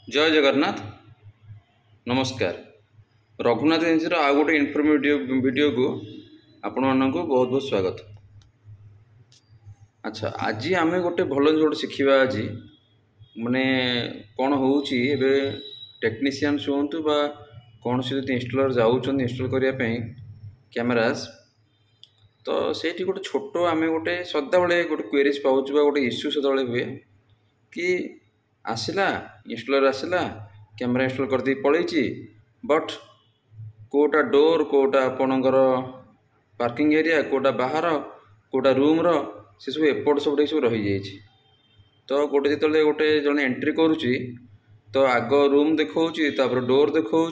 जय जगन्नाथ। नमस्कार। रघुनाथ एजेंसी आउ गोटे इनफॉर्मेटिव वीडियो को आपण मानक बहुत बहुत स्वागत। अच्छा, आज आम गोटे भल जोटे शिखा आज माने कौन हो टेक्नीशियंस हूँ बा कौन से इंस्टॉलर जाऊँ इंस्टॉल करने कैमरास, तो सेठी गोटे छोट आम गोटे सदाबले गोटे क्वेरीज पाऊँ गोटे इश्यू सदाबले हुए कि आसला इंस्टॉलर आसला कैमरा इंस्टॉल कर दी पलैची, बट कोटा डोर कोटा आपणकर पार्किंग एरिया कोटा बाहर कोटा रूम से सब एपट सब सब रही जाइए। तो गोटे जो गोटे जड़े एंट्री करुच्ची तो आग रूम देखा तापर डोर देखा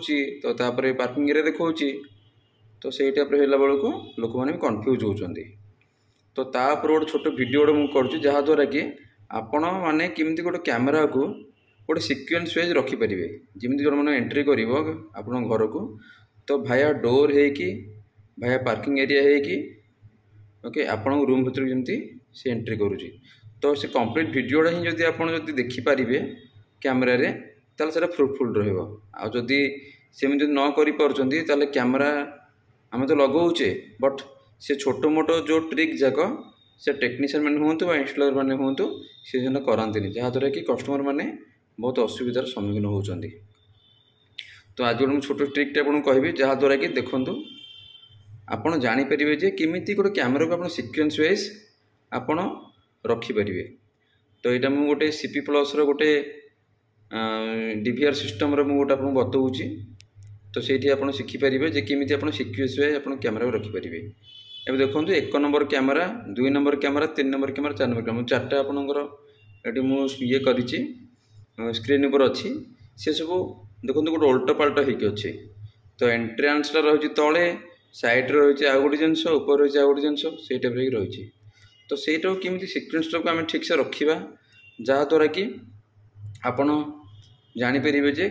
तो तापर पार्किंग एरिया देखा, तो से टाइप बेलू लोक मैंने कन्फ्यूज होती। तो तापर गोटे छोट वीडियो गोटे मुझे करुँच जहाँद्वारा कि आपण मैंने किमती गोटे कैमेरा को गोटे सिक्वेन्स वाइज रखिपारे, जमी जो मैंने एंट्री कर आपण घर को तो भाया डोर है भाया पार्किंग एरिया है ओके आपण रूम भर जमी से एंट्री करुँच। तो से कंप्लीट वीडियोटा ही जब आप देखिपारे कैमेरा रे ताले सेटा फ्रुटफुल रहिबो। आ जदि सेमि न करि परछंती ताले कैमरा आम तो लगौचे, बट से छोट मोट जो ट्रिक जाक से टेक्नीशियन मैंने हूँ बा इंस्टॉलर मैंने हूँ सी जन करती, जहाँद्वारा कि कस्टमर मैंने बहुत असुविधार सम्मुखीन होती। तो आज गोटे छोट ट्रिकटे आपको कहबी जहाँद्वारा कि देखूँ आपड़ जापर जे किमिति गोटे कैमेरा को आप सिक्वेन्स वाइज आपड़ रखिपारे। तो यहाँ मुझे गोटे सीपी प्लस गोटे डीवीआर सिस्टम गोटे आपको बताऊँगी, तो सही आप शिखिपारे जे किमिति आप सिक्वेन्स वाइज आप कैमेरा को रखिपारे। अब देखो 1 नंबर कैमेरा 2 नंबर कैमेरा 3 नंबर कैमेरा 4 नंबर कैमेरा चार्टा आपंकर ये कर स्क्रीन पर अच्छी से सब देखो गोटे उल्टा पाल्टा होगी अच्छे। तो एंट्रांसटा रही तले साइड रही आउ गोटे जिनस ऊपर रही आउ गोटे जिनस से टाइप रही। तो सहीटा केमी सिक्वेन्स टाक आम ठीक से रखा जहाँद्वारा कि आपड़ जापर जे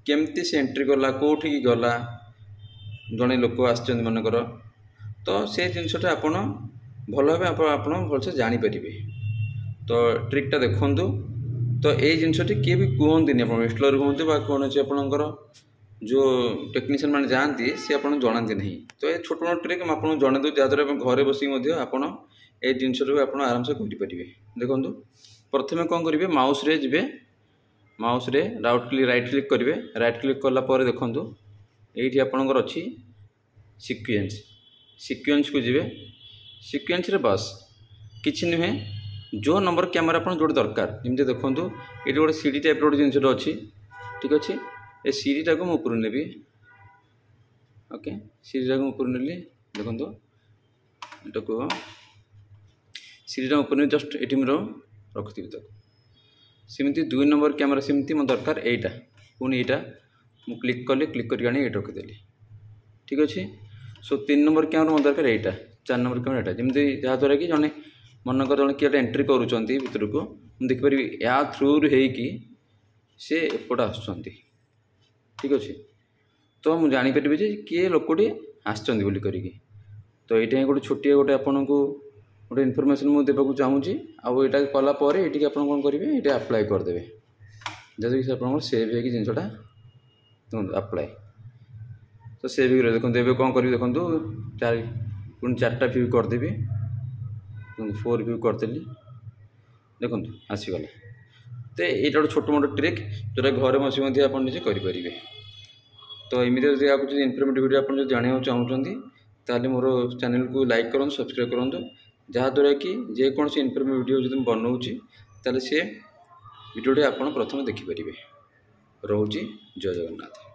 केमती से एंट्री गला कौटी गला जड़े लोक आस मनकर, तो से जिनसटा आप भल भाव आप भलसे जापर। तो ट्रिकटा देखूँ तो ये जिनसटी किए भी कहते आप इंस्टॉलर हूँ कौन से आपंकर जो टेक्नीशियन मैंने जाती सी आप जानते नहीं। तो ये छोट मोट ट्रिक आपको जन दूँ जहाँद्वारा घरे बसिक आपड़ ये जिनस आप आराम से करेंगे। देखो प्रथम कौन करेंगे माउस रे जी माउस रे राइट क्लिक करेंगे, राइट क्लिक कलापर देखूँ ये आपंकर अच्छी सिक्वेन्स को जी सिक्वेन्स रे बस किसी नुहे जो नंबर कैमेरा आप जो दरकार जमी देखूँ ये गोटे सीडी टाइप रोड जिनस अच्छी ठीक अच्छे। ये सीडीटा को ऊपर नेबी ओके सीडीटा को ऊपर नेली देखो यहाँ को सीडीटा ऊपर जस्ट ये रखी तक सेमती 2 नंबर कैमेरा सेमती मो दरकार एटा पुणी यहाँ मुझे क्लिक कली क्लिक करके आनी रखीदेली ठीक अच्छे। सो 3 नंबर कैमेरा मो दरकार यहाँ 4 नंबर कैमेरा यहाँ जमी जहाँद्वारा कि जड़े मनकर जड़े किए एंट्री करुँच भर को देखिपारि या थ्रू होगी सी एपट आस ठीक अच्छे। तो मुझे जापर किए लोकटी आसछंती करिकी। तो यहाँ गोटे छोटिया गोटे आपन को गोटे इनफर्मेशन मुझे देवाक चाहूँगी। आउ यहाँ कलापर ये आप कौन करेंगे ये आप्लाय करदे जैसे कि आप सेव हो जिनसा आप्लाय। तो सेव हो देखो ये कौन करी देखो पुणी 4टा व्यू करदेवी 4 व्यू करदेली देखो आसीगला। तो ये गोटे छोट मोट ट्रिक जोटा घरे बसी आप निजे करेंगे। तो एमती जब आपको इनफर्मेटिव वीडियो आप जानवा चाहूँगी ताली मोर चैनल को लाइक करूँ सब्सक्राइब करूँ जहाँद्वारा कि जेकोसी इनफर्मेटिव वीडियो जो बनाऊँगी ताले से वीडियोटी आप प्रथम देखिपारे। रोची जय जगन्नाथ।